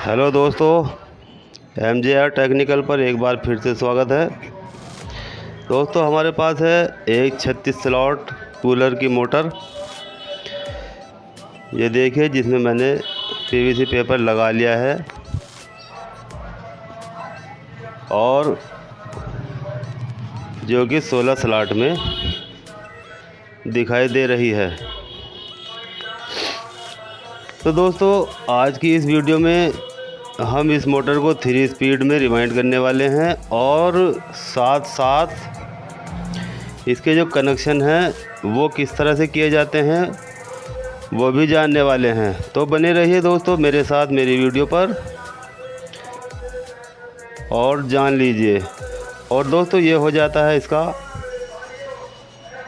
Hello दोस्तों, MJR technical पर एक बार फिर से स्वागत है। दोस्तों हमारे पास है एक 36 स्लॉट कूलर की मोटर। ये देखिए, जिसमें मैंने PVC पेपर लगा लिया है और जो कि 16 स्लॉट में दिखाई दे रही है। तो दोस्तों आज की इस वीडियो में हम इस मोटर को 3 स्पीड में रिवाइंड करने वाले हैं और साथ साथ इसके जो कनेक्शन हैं वो किस तरह से किए जाते हैं वो भी जानने वाले हैं। तो बने रहिए दोस्तों मेरे साथ मेरी वीडियो पर और जान लीजिए। और दोस्तों ये हो जाता है इसका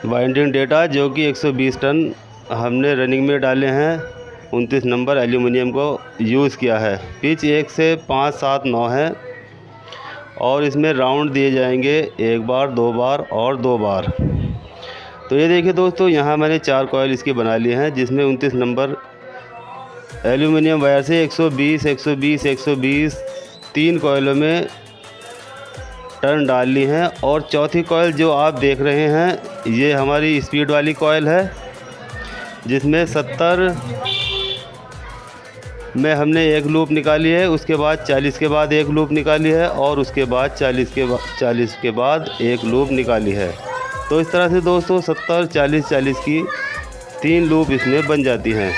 वाइंडिंग डेटा, जो कि 120 टन हमने रनिंग में डाले हैं। 29 नंबर एल्यूमिनियम को यूज़ किया है। पिच 1 से 5, 7, 9 है और इसमें राउंड दिए जाएंगे 1 बार, 2 बार और 2 बार। तो ये देखिए दोस्तों, यहाँ मैंने 4 कॉयल इसकी बना लिए हैं, जिसमें 29 नंबर एल्यूमिनियम वायर से 120, 120, 120 3 कॉयलों में टर्न डाल ली हैं। और चौथी कॉयल जो आप देख रहे हैं ये हमारी स्पीड वाली कॉयल है, जिसमें 70 में हमने एक लूप निकाली है, उसके बाद 40 के बाद एक लूप निकाली है और उसके बाद 40 के बाद एक लूप निकाली है। तो इस तरह से दोस्तों 70, 40, 40 की 3 लूप इसमें बन जाती हैं।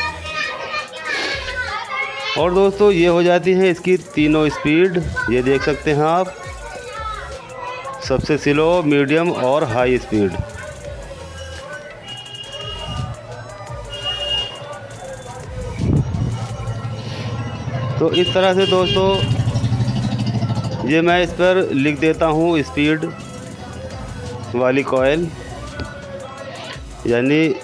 और दोस्तों ये हो जाती हैं इसकी तीनों स्पीड। ये देख सकते हैं आप, सबसे स्लो, मीडियम और हाई स्पीड। तो इस तरह से दोस्तों ये मैं इस पर लिख देता हूँ स्पीड वाली कॉयल यानी।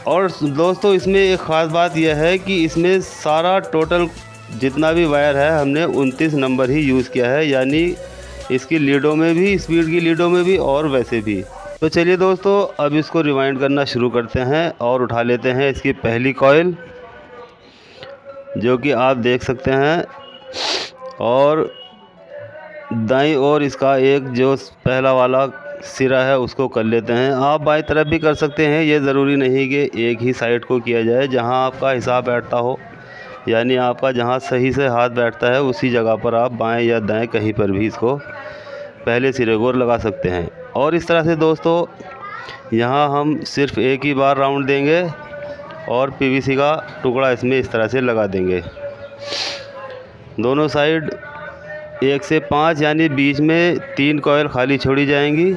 और दोस्तों इसमें एक ख़ास बात यह है कि इसमें सारा टोटल जितना भी वायर है हमने 29 नंबर ही यूज़ किया है, यानी इसकी लीडों में भी, स्पीड की लीडों में भी और वैसे भी। तो चलिए दोस्तों अब इसको रिवाइंड करना शुरू करते हैं और उठा लेते हैं इसकी पहली कॉयल, जो कि आप देख सकते हैं। और दाईं ओर इसका एक जो पहला वाला सिरा है उसको कर लेते हैं। आप बाईं तरफ भी कर सकते हैं, ये ज़रूरी नहीं कि एक ही साइड को किया जाए। जहां आपका हिसाब बैठता हो, यानी आपका जहां सही से हाथ बैठता है उसी जगह पर आप बाएं या दाएं कहीं पर भी इसको पहले सिरे को लगा सकते हैं। और इस तरह से दोस्तों यहाँ हम सिर्फ एक ही बार राउंड देंगे और PVC का टुकड़ा इसमें इस तरह से लगा देंगे। दोनों साइड 1 से 5 यानी बीच में 3 कॉयल खाली छोड़ी जाएंगी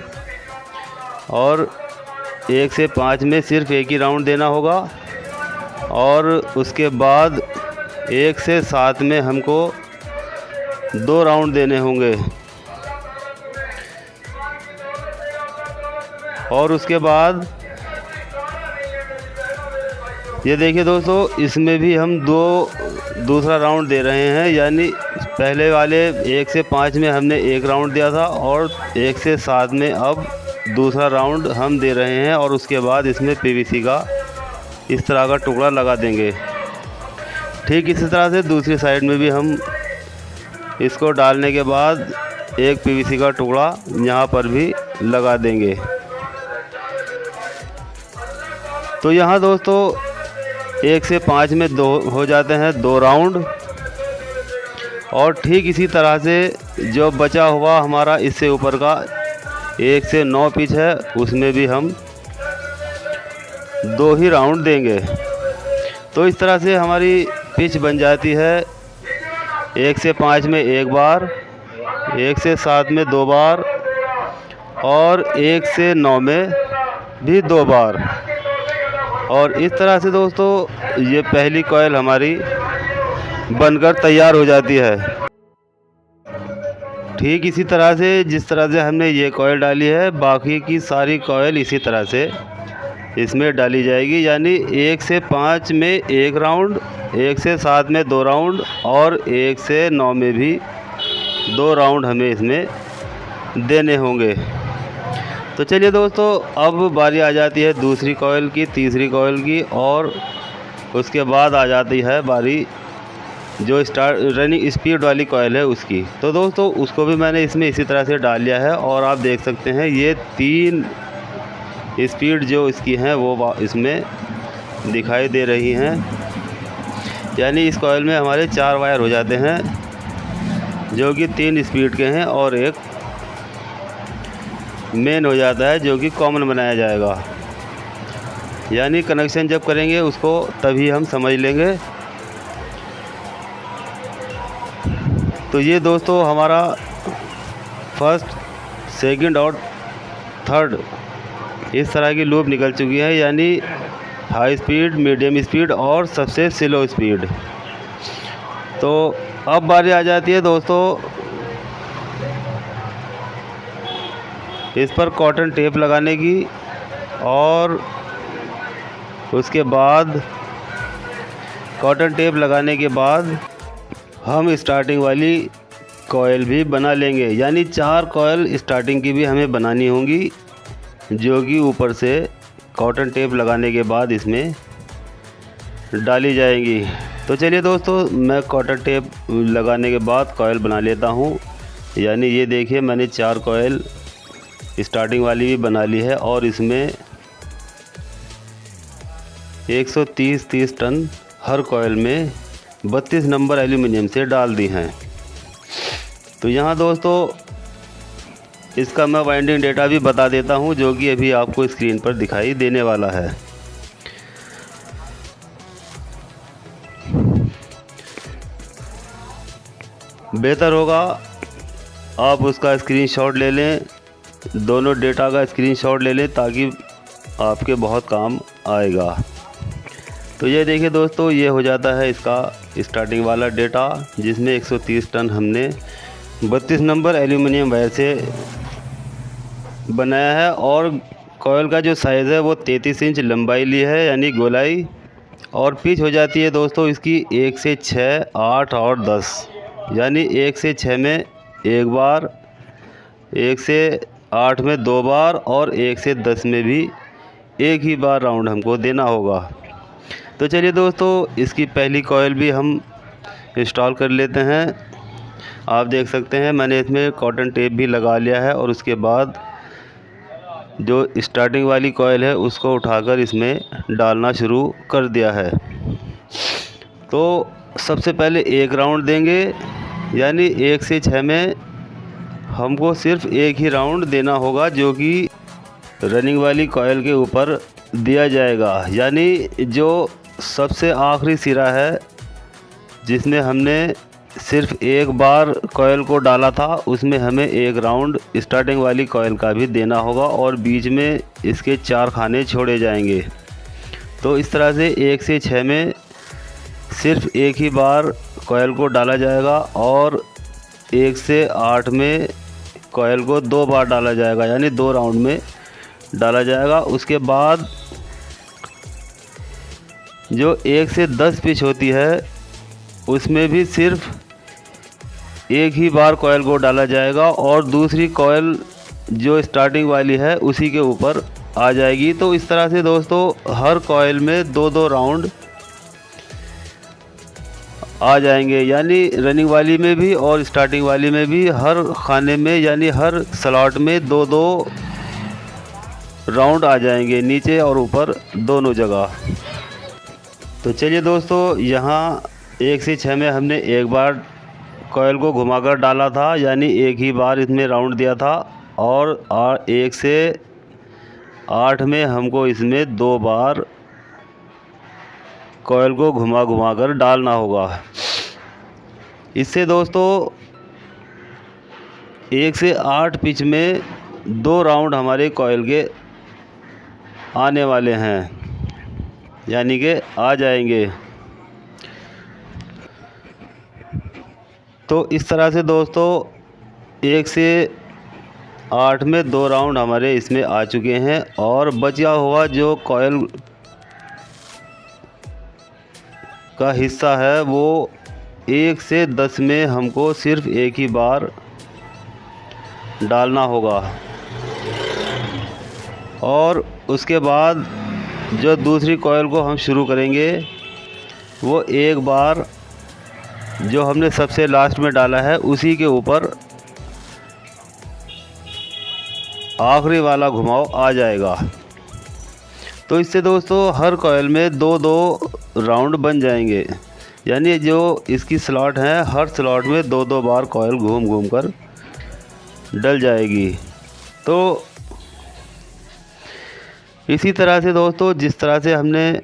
और 1 से 5 में सिर्फ एक ही राउंड देना होगा। और उसके बाद 1 से 7 में हमको 2 राउंड देने होंगे। और उसके बाद ये देखिए दोस्तों, इसमें भी हम दूसरा राउंड दे रहे हैं, यानी पहले वाले 1 से 5 में हमने एक राउंड दिया था और 1 से 7 में अब दूसरा राउंड हम दे रहे हैं। और उसके बाद इसमें PVC का इस तरह का टुकड़ा लगा देंगे। ठीक इसी तरह से दूसरी साइड में भी हम इसको डालने के बाद एक PVC का टुकड़ा यहाँ पर भी लगा देंगे। तो यहाँ दोस्तों 1 से 5 में 2 हो जाते हैं 2 राउंड। और ठीक इसी तरह से जो बचा हुआ हमारा इससे ऊपर का 1 से 9 पिच है, उसमें भी हम 2 ही राउंड देंगे। तो इस तरह से हमारी पिच बन जाती है 1 से 5 में 1 बार, 1 से 7 में 2 बार और 1 से 9 में भी 2 बार। और इस तरह से दोस्तों ये पहली कॉयल हमारी बनकर तैयार हो जाती है। ठीक इसी तरह से जिस तरह से हमने ये कॉयल डाली है, बाकी की सारी कॉयल इसी तरह से इसमें डाली जाएगी। यानी 1 से 5 में 1 राउंड, 1 से 7 में 2 राउंड और 1 से 9 में भी 2 राउंड हमें इसमें देने होंगे। तो चलिए दोस्तों अब बारी आ जाती है दूसरी कॉइल की, तीसरी कॉइल की और उसके बाद आ जाती है बारी जो रनिंग स्पीड वाली कॉयल है उसकी। तो दोस्तों उसको भी मैंने इसमें इसी तरह से डाल लिया है और आप देख सकते हैं ये 3 स्पीड जो इसकी हैं वो इसमें दिखाई दे रही हैं। यानी इस कॉयल में हमारे 4 वायर हो जाते हैं जो कि 3 स्पीड के हैं और एक मेन हो जाता है जो कि कॉमन बनाया जाएगा। यानी कनेक्शन जब करेंगे उसको तभी हम समझ लेंगे। तो ये दोस्तों हमारा फर्स्ट, सेकंड और थर्ड इस तरह की लूप निकल चुकी है, यानी हाई स्पीड, मीडियम स्पीड और सबसे स्लो स्पीड। तो अब बारी आ जाती है दोस्तों इस पर कॉटन टेप लगाने की, और उसके बाद कॉटन टेप लगाने के बाद हम स्टार्टिंग वाली कॉयल भी बना लेंगे। यानी 4 कॉयल स्टार्टिंग की भी हमें बनानी होंगी जो कि ऊपर से कॉटन टेप लगाने के बाद इसमें डाली जाएंगी। तो चलिए दोस्तों मैं कॉटन टेप लगाने के बाद कॉयल बना लेता हूँ। यानी ये देखिए मैंने 4 कॉयल स्टार्टिंग वाली भी बना ली है और इसमें 130 टन हर कॉयल में 32 नंबर एल्यूमिनियम से डाल दी हैं। तो यहाँ दोस्तों इसका मैं वाइंडिंग डेटा भी बता देता हूँ जो कि अभी आपको स्क्रीन पर दिखाई देने वाला है। बेहतर होगा आप उसका स्क्रीनशॉट ले लें, दोनों डेटा का स्क्रीनशॉट ले लें ताकि आपके बहुत काम आएगा। तो ये देखिए दोस्तों ये हो जाता है इसका स्टार्टिंग वाला डेटा जिसमें 130 टन हमने 32 नंबर एल्यूमिनियम वायर से बनाया है और कॉयल का जो साइज़ है वो 33 इंच लंबाई ली है यानी गोलाई, और पिच हो जाती है दोस्तों इसकी 1 से 6, 8 और 10। यानी 1 से 6 में एक बार, 1 से 8 में 2 बार और 1 से 10 में भी एक ही बार राउंड हमको देना होगा। तो चलिए दोस्तों इसकी पहली कॉयल भी हम इंस्टॉल कर लेते हैं। आप देख सकते हैं मैंने इसमें कॉटन टेप भी लगा लिया है और उसके बाद जो स्टार्टिंग वाली कॉयल है उसको उठाकर इसमें डालना शुरू कर दिया है। तो सबसे पहले एक राउंड देंगे, यानी 1 से 6 में हमको सिर्फ एक ही राउंड देना होगा जो कि रनिंग वाली कॉयल के ऊपर दिया जाएगा। यानी जो सबसे आखिरी सिरा है जिसमें हमने सिर्फ एक बार कॉयल को डाला था उसमें हमें एक राउंड स्टार्टिंग वाली कॉयल का भी देना होगा और बीच में इसके 4 खाने छोड़े जाएंगे। तो इस तरह से 1 से 6 में सिर्फ एक ही बार कॉयल को डाला जाएगा और 1 से 8 में कॉयल को 2 बार डाला जाएगा, यानी 2 राउंड में डाला जाएगा। उसके बाद जो 1 से 10 पिच होती है उसमें भी सिर्फ एक ही बार कॉयल को डाला जाएगा और दूसरी कॉयल जो स्टार्टिंग वाली है उसी के ऊपर आ जाएगी। तो इस तरह से दोस्तों हर कॉयल में 2-2 राउंड आ जाएंगे, यानी रनिंग वाली में भी और स्टार्टिंग वाली में भी हर खाने में यानी हर स्लॉट में 2-2 राउंड आ जाएंगे, नीचे और ऊपर दोनों जगह। तो चलिए दोस्तों यहाँ 1 से 6 में हमने एक बार कॉयल को घुमाकर डाला था, यानी एक ही बार इसमें राउंड दिया था, और 1 से 8 में हमको इसमें 2 बार कॉयल को घुमा कर डालना होगा। इससे दोस्तों 1 से 8 पिच में 2 राउंड हमारे कॉयल के आने वाले हैं, यानी कि आ जाएंगे। तो इस तरह से दोस्तों 1 से 8 में 2 राउंड हमारे इसमें आ चुके हैं और बचा हुआ जो कॉयल का हिस्सा है वो 1 से 10 में हमको सिर्फ एक ही बार डालना होगा, और उसके बाद जो दूसरी कॉयल को हम शुरू करेंगे वो एक बार जो हमने सबसे लास्ट में डाला है उसी के ऊपर आखिरी वाला घुमाव आ जाएगा। तो इससे दोस्तों हर कॉइल में 2-2 राउंड बन जाएंगे, यानी जो इसकी स्लॉट है हर स्लॉट में 2-2 बार कॉइल घूम घूम कर डल जाएगी। तो इसी तरह से दोस्तों जिस तरह से हमने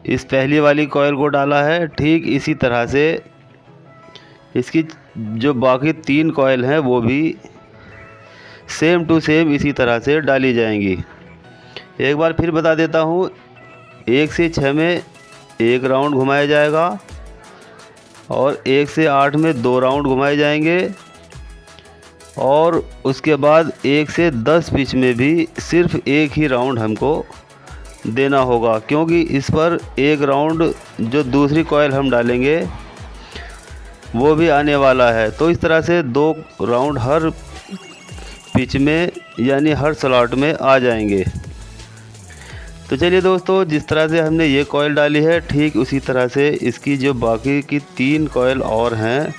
इस पहली वाली कॉइल को डाला है, ठीक इसी तरह से इसकी जो बाकी 3 कॉइल हैं वो भी सेम टू सेम इसी तरह से डाली जाएंगी। एक बार फिर बता देता हूँ, 1 से 6 में 1 राउंड घुमाया जाएगा और 1 से 8 में 2 राउंड घुमाए जाएंगे और उसके बाद 1 से 10 पिच में भी सिर्फ 1 ही राउंड हमको देना होगा, क्योंकि इस पर 1 राउंड जो दूसरी कॉइल हम डालेंगे वो भी आने वाला है। तो इस तरह से 2 राउंड हर पिच में यानी हर स्लॉट में आ जाएंगे। तो चलिए दोस्तों, जिस तरह से हमने ये कॉइल डाली है ठीक उसी तरह से इसकी जो बाकी की 3 कॉइल और हैं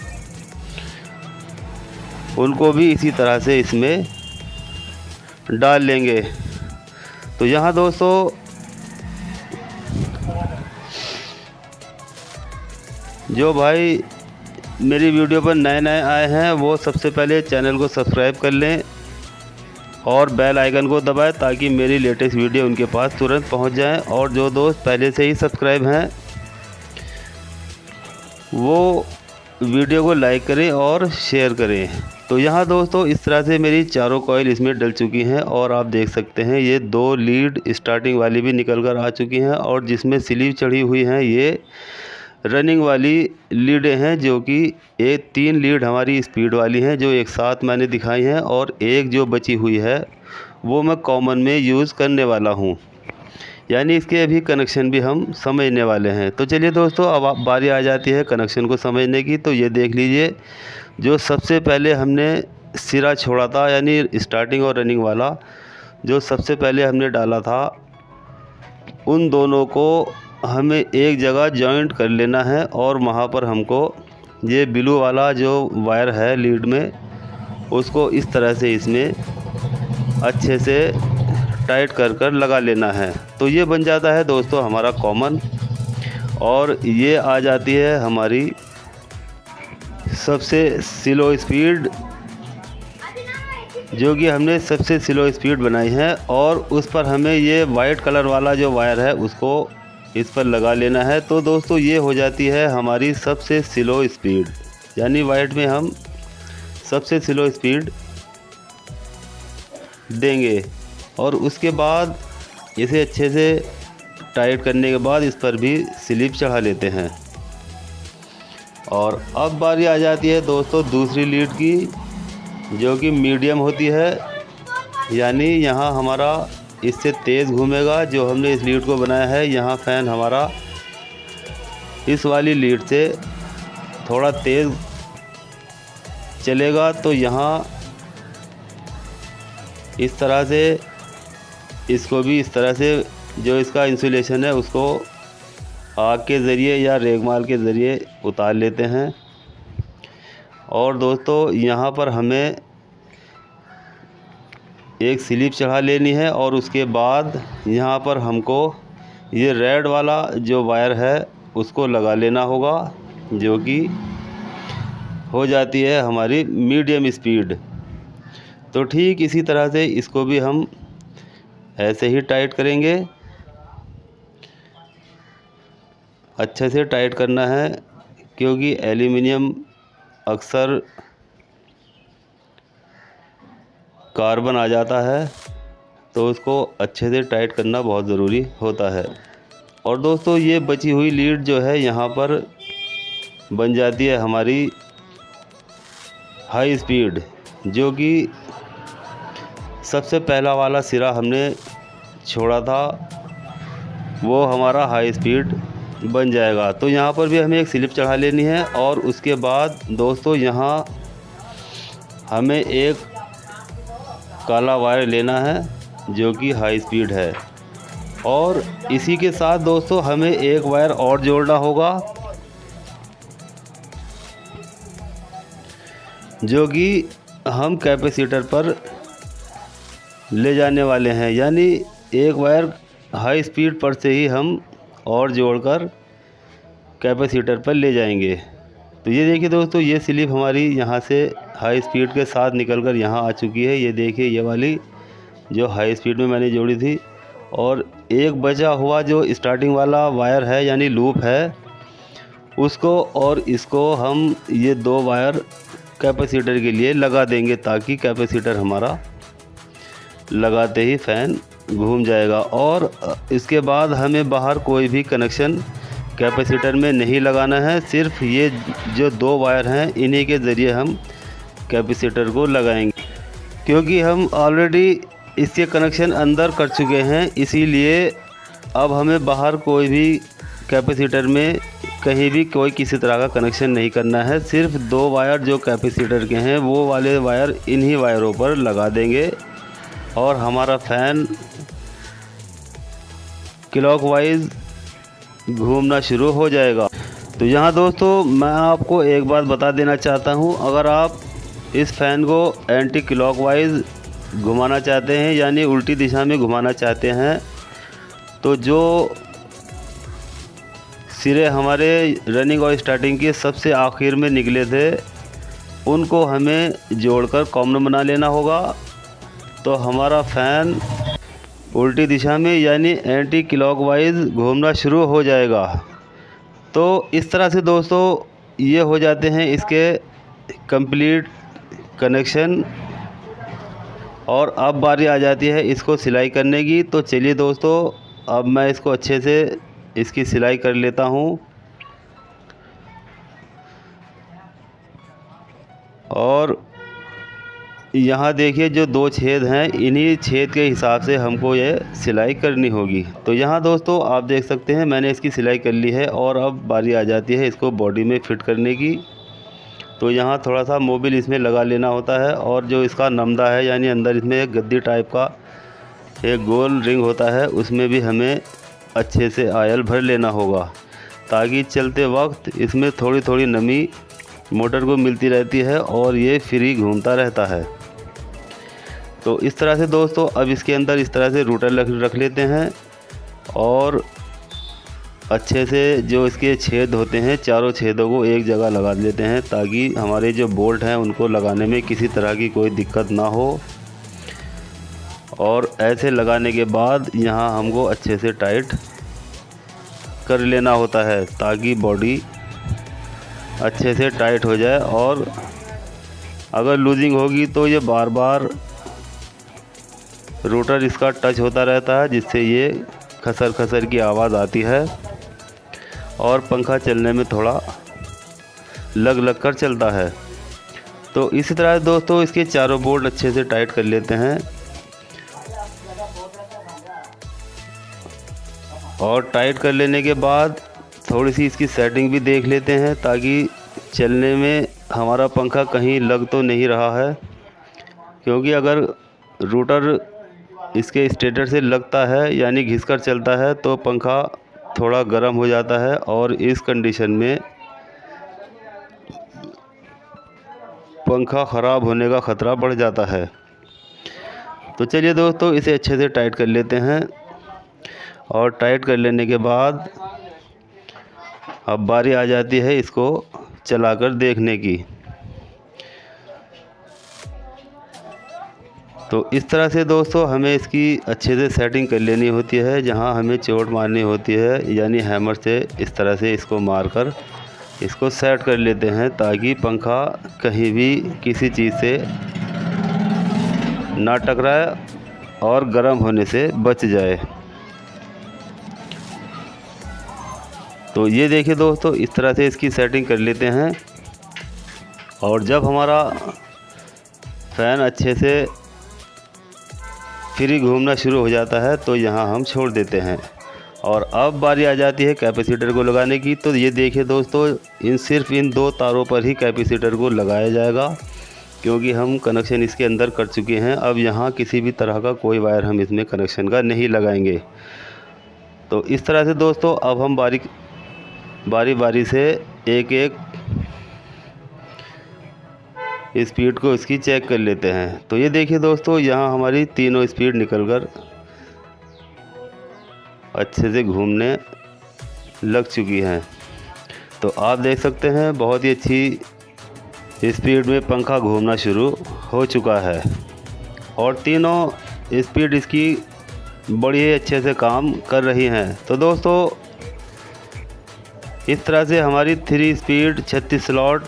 उनको भी इसी तरह से इसमें डाल लेंगे। तो यहाँ दोस्तों जो भाई मेरी वीडियो पर नए आए हैं वो सबसे पहले चैनल को सब्सक्राइब कर लें और बेल आइकन को दबाएं ताकि मेरी लेटेस्ट वीडियो उनके पास तुरंत पहुंच जाए। और जो दोस्त पहले से ही सब्सक्राइब हैं वो वीडियो को लाइक करें और शेयर करें। तो यहाँ दोस्तों इस तरह से मेरी चारों कॉइल इसमें डल चुकी हैं और आप देख सकते हैं ये 2 लीड स्टार्टिंग वाली भी निकल कर आ चुकी हैं और जिसमें स्लीव चढ़ी हुई हैं ये रनिंग वाली लीडें हैं, जो कि 3 लीड हमारी स्पीड वाली हैं जो एक साथ मैंने दिखाई हैं और एक जो बची हुई है वो मैं कॉमन में यूज़ करने वाला हूँ, यानी इसके अभी कनेक्शन भी हम समझने वाले हैं। तो चलिए दोस्तों अब बारी आ जाती है कनेक्शन को समझने की। तो ये देख लीजिए, जो सबसे पहले हमने सिरा छोड़ा था यानी स्टार्टिंग और रनिंग वाला जो सबसे पहले हमने डाला था, उन दोनों को हमें एक जगह जॉइंट कर लेना है और वहाँ पर हमको ये ब्लू वाला जो वायर है लीड में उसको इस तरह से इसमें अच्छे से टाइट कर लगा लेना है। तो ये बन जाता है दोस्तों हमारा कॉमन, और ये आ जाती है हमारी सबसे स्लो स्पीड, जो कि हमने सबसे स्लो स्पीड बनाई है और उस पर हमें ये वाइट कलर वाला जो वायर है उसको इस पर लगा लेना है। तो दोस्तों ये हो जाती है हमारी सबसे स्लो स्पीड, यानी वाइट में हम सबसे स्लो स्पीड देंगे। और उसके बाद इसे अच्छे से टाइट करने के बाद इस पर भी स्लिप चढ़ा लेते हैं। और अब बारी आ जाती है दोस्तों दूसरी लीड की, जो कि मीडियम होती है, यानी यहाँ हमारा इससे तेज़ घूमेगा। जो हमने इस लीड को बनाया है यहाँ फ़ैन हमारा इस वाली लीड से थोड़ा तेज़ चलेगा। तो यहाँ इस तरह से इसको भी इस तरह से जो इसका इंसुलेशन है उसको आग के ज़रिए या रेगमाल के ज़रिए उतार लेते हैं। और दोस्तों यहाँ पर हमें एक स्लिप चढ़ा लेनी है और उसके बाद यहाँ पर हमको ये रेड वाला जो वायर है उसको लगा लेना होगा, जो कि हो जाती है हमारी मीडियम स्पीड। तो ठीक इसी तरह से इसको भी हम ऐसे ही टाइट करेंगे, अच्छे से टाइट करना है, क्योंकि एल्युमिनियम अक्सर कार्बन आ जाता है तो उसको अच्छे से टाइट करना बहुत ज़रूरी होता है। और दोस्तों ये बची हुई लीड जो है यहाँ पर बन जाती है हमारी हाई स्पीड, जो कि सबसे पहला वाला सिरा हमने छोड़ा था वो हमारा हाई स्पीड बन जाएगा। तो यहाँ पर भी हमें एक स्लिप चढ़ा लेनी है और उसके बाद दोस्तों यहाँ हमें एक काला वायर लेना है जो कि हाई स्पीड है, और इसी के साथ दोस्तों हमें एक वायर और जोड़ना होगा, जो कि हम कैपेसिटर पर ले जाने वाले हैं। यानी एक वायर हाई स्पीड पर से ही हम और जोड़कर कैपेसिटर पर ले जाएंगे। तो ये देखिए दोस्तों, ये स्लिप हमारी यहाँ से हाई स्पीड के साथ निकलकर यहाँ आ चुकी है। ये देखिए, ये वाली जो हाई स्पीड में मैंने जोड़ी थी, और एक बचा हुआ जो स्टार्टिंग वाला वायर है यानी लूप है, उसको और इसको हम ये दो वायर कैपेसिटर के लिए लगा देंगे, ताकि कैपेसिटर हमारा लगाते ही फ़ैन घूम जाएगा। और इसके बाद हमें बाहर कोई भी कनेक्शन कैपेसिटर में नहीं लगाना है, सिर्फ ये जो दो वायर हैं इन्हीं के ज़रिए हम कैपेसिटर को लगाएंगे। क्योंकि हम ऑलरेडी इसके कनेक्शन अंदर कर चुके हैं, इसीलिए अब हमें बाहर कोई भी कैपेसिटर में कहीं भी कोई किसी तरह का कनेक्शन नहीं करना है। सिर्फ दो वायर जो कैपेसिटर के हैं वो वाले वायर इन्हीं वायरों पर लगा देंगे और हमारा फ़ैन क्लॉकवाइज घूमना शुरू हो जाएगा। तो यहाँ दोस्तों मैं आपको एक बात बता देना चाहता हूँ, अगर आप इस फ़ैन को एंटी क्लॉकवाइज घुमाना चाहते हैं यानी उल्टी दिशा में घुमाना चाहते हैं, तो जो सिरे हमारे रनिंग और स्टार्टिंग के सबसे आखिर में निकले थे उनको हमें जोड़कर कॉमन बना लेना होगा। तो हमारा फ़ैन उल्टी दिशा में यानी एंटी क्लॉकवाइज घूमना शुरू हो जाएगा। तो इस तरह से दोस्तों ये हो जाते हैं इसके कंप्लीट कनेक्शन। और अब बारी आ जाती है इसको सिलाई करने की। तो चलिए दोस्तों, अब मैं इसको अच्छे से इसकी सिलाई कर लेता हूँ। और यहाँ देखिए जो दो छेद हैं, इन्हीं छेद के हिसाब से हमको ये सिलाई करनी होगी। तो यहाँ दोस्तों आप देख सकते हैं मैंने इसकी सिलाई कर ली है। और अब बारी आ जाती है इसको बॉडी में फिट करने की। तो यहाँ थोड़ा सा मोबिल इसमें लगा लेना होता है, और जो इसका नमदा है यानी अंदर इसमें एक गद्दी टाइप का एक गोल रिंग होता है, उसमें भी हमें अच्छे से ऑयल भर लेना होगा, ताकि चलते वक्त इसमें थोड़ी थोड़ी नमी मोटर को मिलती रहती है और ये फ्री घूमता रहता है। तो इस तरह से दोस्तों अब इसके अंदर इस तरह से रूटर रख लेते हैं, और अच्छे से जो इसके छेद होते हैं चारों छेदों को एक जगह लगा देते हैं, ताकि हमारे जो बोल्ट हैं उनको लगाने में किसी तरह की कोई दिक्कत ना हो। और ऐसे लगाने के बाद यहाँ हमको अच्छे से टाइट कर लेना होता है, ताकि बॉडी अच्छे से टाइट हो जाए। और अगर लूजिंग होगी तो ये बार बार रोटर इसका टच होता रहता है, जिससे ये खसर खसर की आवाज़ आती है और पंखा चलने में थोड़ा लग लग कर चलता है। तो इसी तरह दोस्तों इसके चारों बोल्ट अच्छे से टाइट कर लेते हैं। और टाइट कर लेने के बाद थोड़ी सी इसकी सेटिंग भी देख लेते हैं, ताकि चलने में हमारा पंखा कहीं लग तो नहीं रहा है। क्योंकि अगर रोटर इसके स्टेटर से लगता है यानी घिसकर चलता है तो पंखा थोड़ा गर्म हो जाता है, और इस कंडीशन में पंखा ख़राब होने का ख़तरा बढ़ जाता है। तो चलिए दोस्तों इसे अच्छे से टाइट कर लेते हैं। और टाइट कर लेने के बाद अब बारी आ जाती है इसको चलाकर देखने की। तो इस तरह से दोस्तों हमें इसकी अच्छे से सेटिंग कर लेनी होती है। जहां हमें चोट मारनी होती है यानी हैमर से इस तरह से इसको मारकर इसको सेट कर लेते हैं, ताकि पंखा कहीं भी किसी चीज़ से ना टकराए और गर्म होने से बच जाए। तो ये देखिए दोस्तों इस तरह से इसकी सेटिंग कर लेते हैं। और जब हमारा फ़ैन अच्छे से फ्री घूमना शुरू हो जाता है तो यहाँ हम छोड़ देते हैं। और अब बारी आ जाती है कैपेसिटर को लगाने की। तो ये देखिए दोस्तों सिर्फ इन दो तारों पर ही कैपेसिटर को लगाया जाएगा, क्योंकि हम कनेक्शन इसके अंदर कर चुके हैं। अब यहाँ किसी भी तरह का कोई वायर हम इसमें कनेक्शन का नहीं लगाएंगे। तो इस तरह से दोस्तों अब हम बारी बारी से एक एक स्पीड को इसकी चेक कर लेते हैं। तो ये देखिए दोस्तों, यहाँ हमारी तीनों स्पीड निकलकर अच्छे से घूमने लग चुकी हैं। तो आप देख सकते हैं बहुत ही अच्छी स्पीड में पंखा घूमना शुरू हो चुका है और तीनों स्पीड इसकी बड़ी अच्छे से काम कर रही हैं। तो दोस्तों इस तरह से हमारी 3 speed 36 slot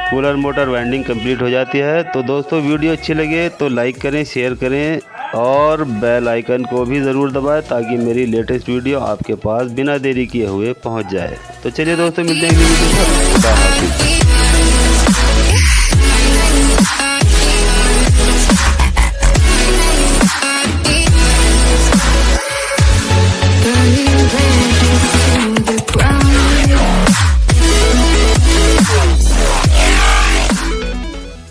cooler motor winding complete हो जाती है। तो दोस्तों वीडियो अच्छी लगे तो लाइक करें, शेयर करें और बेल आइकन को भी ज़रूर दबाएं ताकि मेरी लेटेस्ट वीडियो आपके पास बिना देरी किए हुए पहुंच जाए। तो चलिए दोस्तों, मिलते हैं अगली वीडियो में।